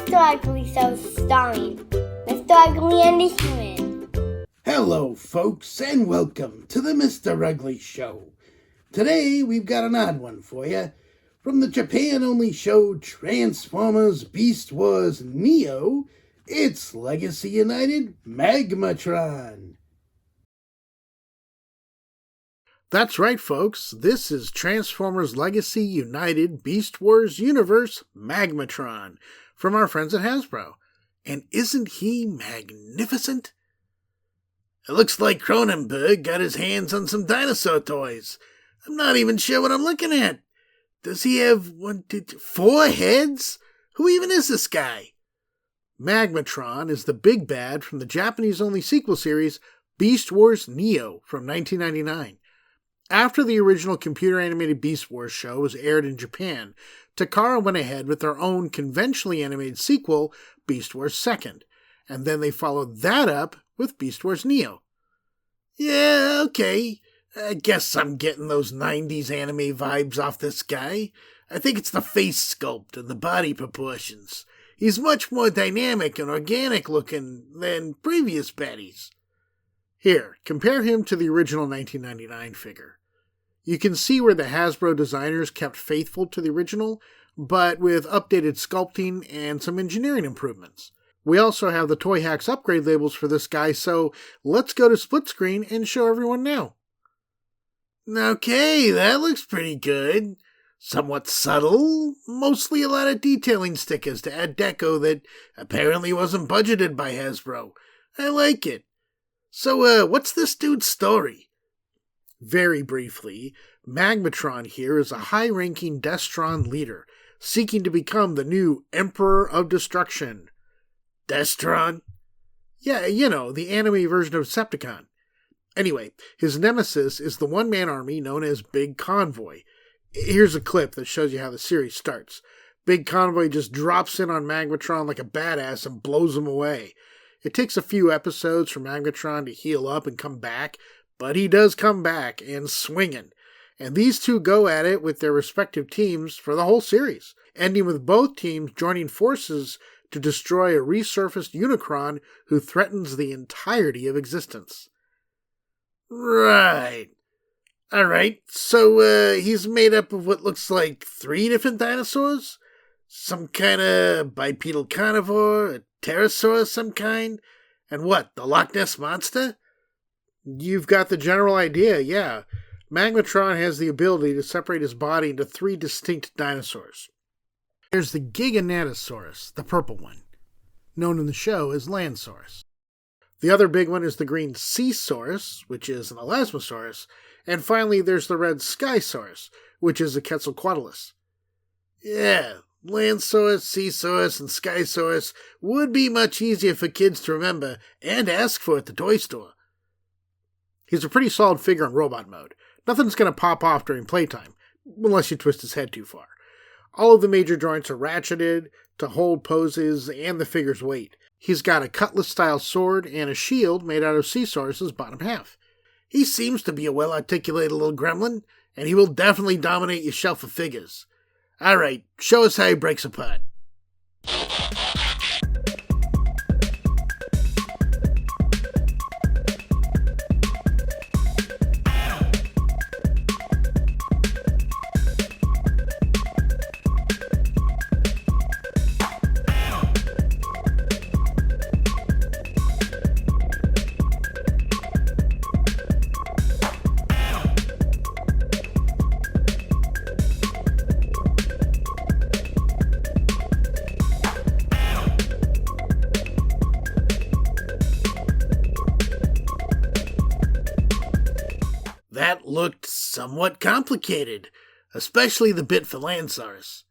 Mr. Ugly Show starring Mr. Ugly and the Human. Hello, folks, and welcome to the Mr. Ugly Show. Today, we've got an odd one for you. From the Japan-only show Transformers Beast Wars Neo, it's Legacy United Magmatron. That's right, folks. This is Transformers Legacy United Beast Wars Universe Magmatron from our friends at Hasbro. And isn't he magnificent? It looks like Cronenberg got his hands on some dinosaur toys. I'm not even sure what I'm looking at. Does he have 4 heads? Who even is this guy? Magmatron is the big bad from the Japanese-only sequel series Beast Wars Neo from 1999. After the original computer-animated Beast Wars show was aired in Japan, Takara went ahead with their own conventionally animated sequel, Beast Wars 2nd, and then they followed that up with Beast Wars Neo. Yeah, okay. I guess I'm getting those 90s anime vibes off this guy. I think it's the face sculpt and the body proportions. He's much more dynamic and organic looking than previous baddies. Here, compare him to the original 1999 figure. You can see where the Hasbro designers kept faithful to the original, but with updated sculpting and some engineering improvements. We also have the ToyHax upgrade labels for this guy, so let's go to split screen and show everyone now. Okay, that looks pretty good. Somewhat subtle, mostly a lot of detailing stickers to add deco that apparently wasn't budgeted by Hasbro. I like it. So, what's this dude's story? Very briefly, Magmatron here is a high-ranking Destron leader, seeking to become the new Emperor of Destruction. Destron? Yeah, you know, the anime version of Decepticon. Anyway, his nemesis is the one-man army known as Big Convoy. Here's a clip that shows you how the series starts. Big Convoy just drops in on Magmatron like a badass and blows him away. It takes a few episodes for Magmatron to heal up and come back, but he does come back and swinging. And these two go at it with their respective teams for the whole series, ending with both teams joining forces to destroy a resurfaced Unicron who threatens the entirety of existence. Right. Alright, so he's made up of what looks like 3 different dinosaurs? Some kind of bipedal carnivore, a pterosaur of some kind? And what, the Loch Ness Monster? You've got the general idea, yeah. Magmatron has the ability to separate his body into 3 distinct dinosaurs. There's the Giganotosaurus, the purple one, known in the show as Landsaurus. The other big one is the green Seasaurus, which is an Elasmosaurus, and finally there's the red Skysaurus, which is a Quetzalcoatlus. Yeah, Landsaurus, Seasaurus, and Skysaurus would be much easier for kids to remember and ask for at the toy store. He's a pretty solid figure in robot mode. Nothing's going to pop off during playtime, unless you twist his head too far. All of the major joints are ratcheted to hold poses and the figure's weight. He's got a cutlass-style sword and a shield made out of Seasaurus's bottom half. He seems to be a well-articulated little gremlin, and he will definitely dominate your shelf of figures. Alright, show us how he breaks apart. That looked somewhat complicated, especially the bit for Landsaurus.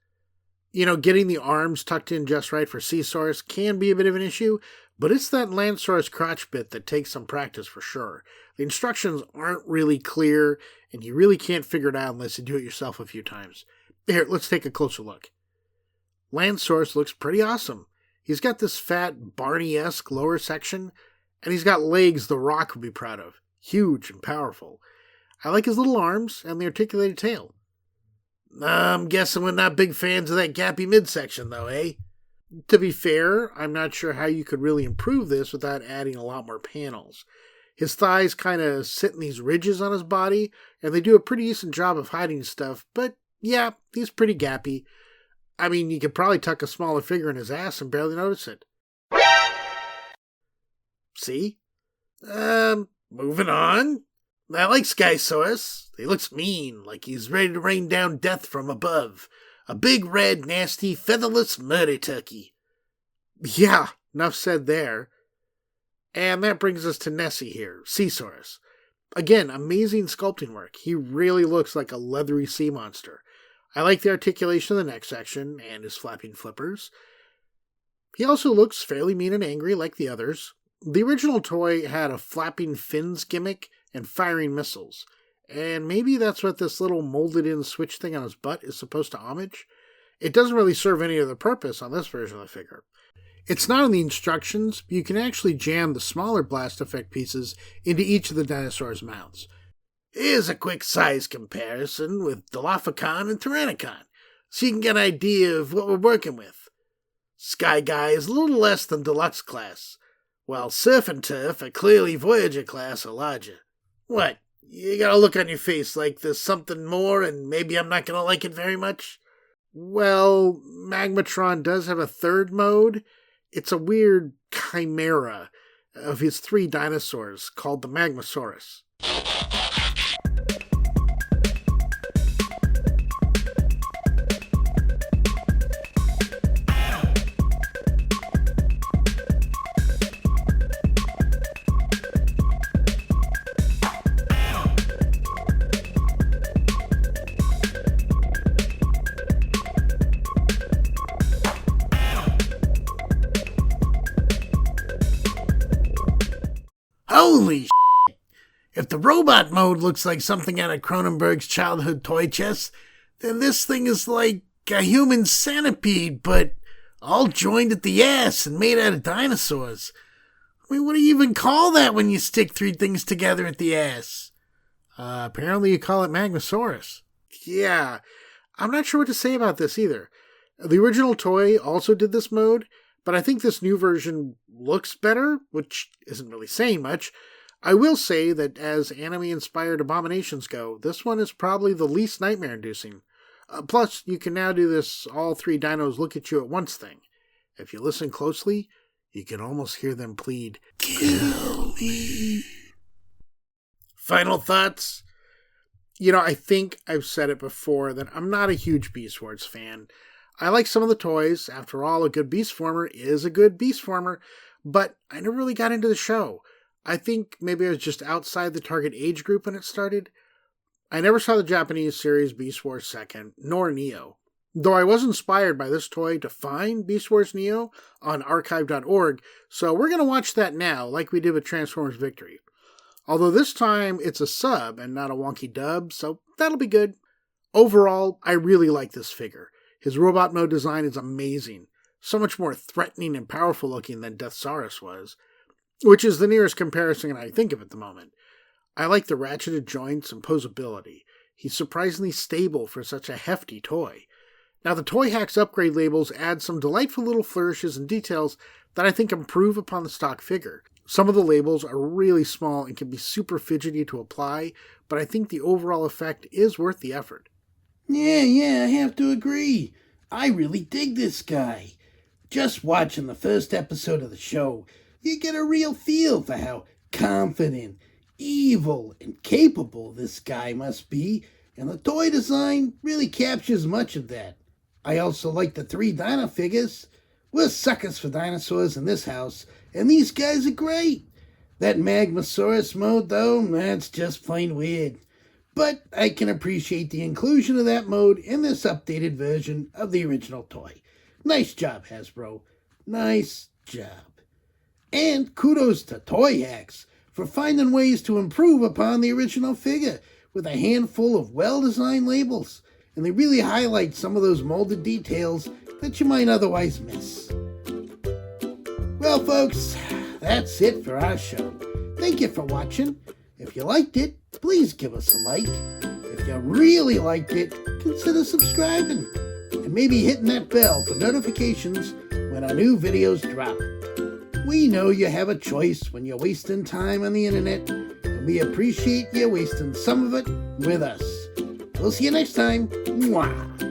You know, getting the arms tucked in just right for Seasaurus can be a bit of an issue, but it's that Landsaurus crotch bit that takes some practice for sure. The instructions aren't really clear, and you really can't figure it out unless you do it yourself a few times. Here, let's take a closer look. Landsaurus looks pretty awesome. He's got this fat, Barney-esque lower section, and he's got legs The Rock would be proud of. Huge and powerful. I like his little arms and the articulated tail. I'm guessing we're not big fans of that gappy midsection, though, eh? To be fair, I'm not sure how you could really improve this without adding a lot more panels. His thighs kind of sit in these ridges on his body, and they do a pretty decent job of hiding stuff, but yeah, he's pretty gappy. I mean, you could probably tuck a smaller figure in his ass and barely notice it. See? Moving on. I like Skysaurus. He looks mean, like he's ready to rain down death from above. A big, red, nasty, featherless murder turkey. Yeah, enough said there. And that brings us to Nessie here, Seasaurus. Again, amazing sculpting work. He really looks like a leathery sea monster. I like the articulation of the neck section and his flapping flippers. He also looks fairly mean and angry like the others. The original toy had a flapping fins gimmick and firing missiles. And maybe that's what this little molded-in switch thing on his butt is supposed to homage. It doesn't really serve any other purpose on this version of the figure. It's not in the instructions, but you can actually jam the smaller blast effect pieces into each of the dinosaurs' mouths. Here's a quick size comparison with Dilophocan and Tyrannicon, so you can get an idea of what we're working with. Sky Guy is a little less than Deluxe class, while Surf and Turf are clearly Voyager class or larger. What? You got a look on your face like there's something more and maybe I'm not going to like it very much? Well, Magmatron does have a third mode. It's a weird chimera of his 3 dinosaurs called the Magmasaurus. Holy shit! If the robot mode looks like something out of Cronenberg's childhood toy chest, then this thing is like a human centipede, but all joined at the ass and made out of dinosaurs. I mean, what do you even call that when you stick 3 things together at the ass? Apparently you call it Magmasaurus. Yeah, I'm not sure what to say about this either. The original toy also did this mode, but I think this new version looks better, which isn't really saying much. I will say that as anime-inspired abominations go, this one is probably the least nightmare-inducing. Plus, you can now do this all 3 dinos look at you at once thing. If you listen closely, you can almost hear them plead, "Kill me." Final thoughts? You know, I think I've said it before that I'm not a huge Beast Wars fan. I like some of the toys. After all, a good Beast Former is a good Beast Former, but I never really got into the show. I think maybe I was just outside the target age group when it started. I never saw the Japanese series Beast Wars 2nd, nor Neo. Though I was inspired by this toy to find Beast Wars Neo on archive.org, so we're going to watch that now, like we did with Transformers Victory. Although this time it's a sub and not a wonky dub, so that'll be good. Overall, I really like this figure. His robot mode design is amazing, so much more threatening and powerful looking than Deathsaurus was, which is the nearest comparison I think of at the moment. I like the ratcheted joints and posability. He's surprisingly stable for such a hefty toy. Now the ToyHax upgrade labels add some delightful little flourishes and details that I think improve upon the stock figure. Some of the labels are really small and can be super fidgety to apply, but I think the overall effect is worth the effort. Yeah, I have to agree. I really dig this guy. Just watching the first episode of the show, you get a real feel for how confident, evil, and capable this guy must be, and the toy design really captures much of that. I also like the 3 dino figures. We're suckers for dinosaurs in this house, and these guys are great. That Magmasaurus mode, though, that's just plain weird. But I can appreciate the inclusion of that mode in this updated version of the original toy. Nice job, Hasbro. Nice job. And kudos to ToyHax for finding ways to improve upon the original figure with a handful of well-designed labels. And they really highlight some of those molded details that you might otherwise miss. Well, folks, that's it for our show. Thank you for watching. If you liked it, please give us a like. If you really liked it, consider subscribing and maybe hitting that bell for notifications when our new videos drop. We know you have a choice when you're wasting time on the internet, and we appreciate you wasting some of it with us. We'll see you next time. Mwah.